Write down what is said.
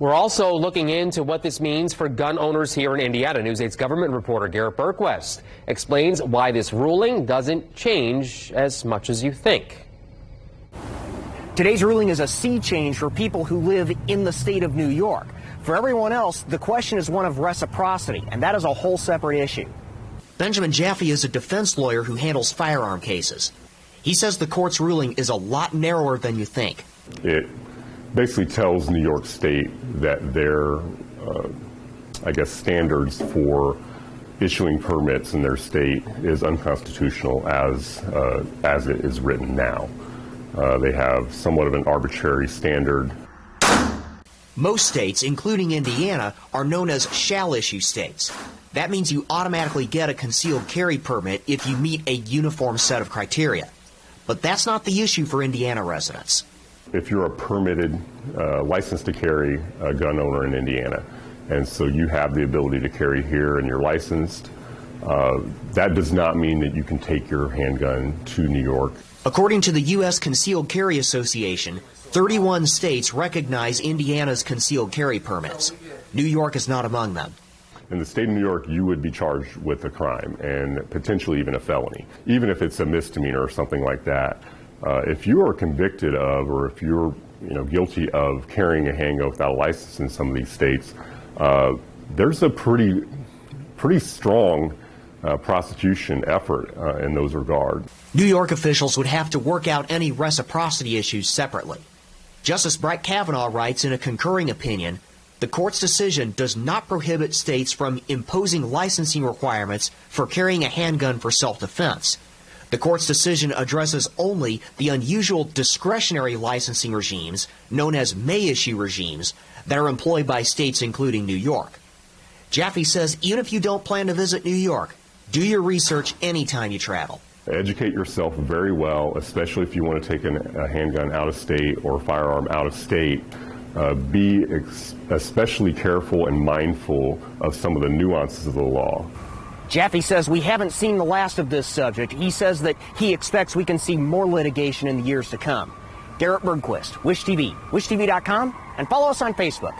We're also looking into what this means for gun owners here in Indiana. News 8's government reporter GARRETT BERGQUIST explains why this ruling doesn't change as much as you think. Today's ruling is a sea change for people who live in the state of New York. For everyone else, the question is one of reciprocity, and that is a whole separate issue. Benjamin Jaffe is a defense lawyer who handles firearm cases. He says the court's ruling is a lot narrower than you think. It basically tells New York State that their, standards for issuing permits in their state is unconstitutional as it is written now. They have somewhat of an arbitrary standard. Most states, including Indiana, are known as shall-issue states. That means you automatically get a concealed carry permit if you meet a uniform set of criteria. But that's not the issue for Indiana residents. If you're a permitted, licensed to carry gun owner in Indiana, and so you have the ability to carry here and you're licensed, that does not mean that you can take your handgun to New York. According to the U.S. Concealed Carry Association, 31 states recognize Indiana's concealed carry permits. New York is not among them. In the state of New York, you would be charged with a crime and potentially even a felony, even if it's a misdemeanor or something like that. If you are convicted of, or if you're guilty of carrying a handgun without a license in some of these states, there's a pretty strong prosecution effort in those regards. New York officials would have to work out any reciprocity issues separately. Justice Brett Kavanaugh writes in a concurring opinion, the court's decision does not prohibit states from imposing licensing requirements for carrying a handgun for self-defense. The court's decision addresses only the unusual discretionary licensing regimes, known as may-issue regimes, that are employed by states including New York. Jaffe says even if you don't plan to visit New York, do your research anytime you travel. Educate yourself very well, especially if you want to take a handgun out of state or a firearm out of state. Be especially careful and mindful of some of the nuances of the law. Jaffe says we haven't seen the last of this subject. He says that he expects we can see more litigation in the years to come. GARRETT BERGQUIST, Wish TV, wishtv.com, and follow us on Facebook.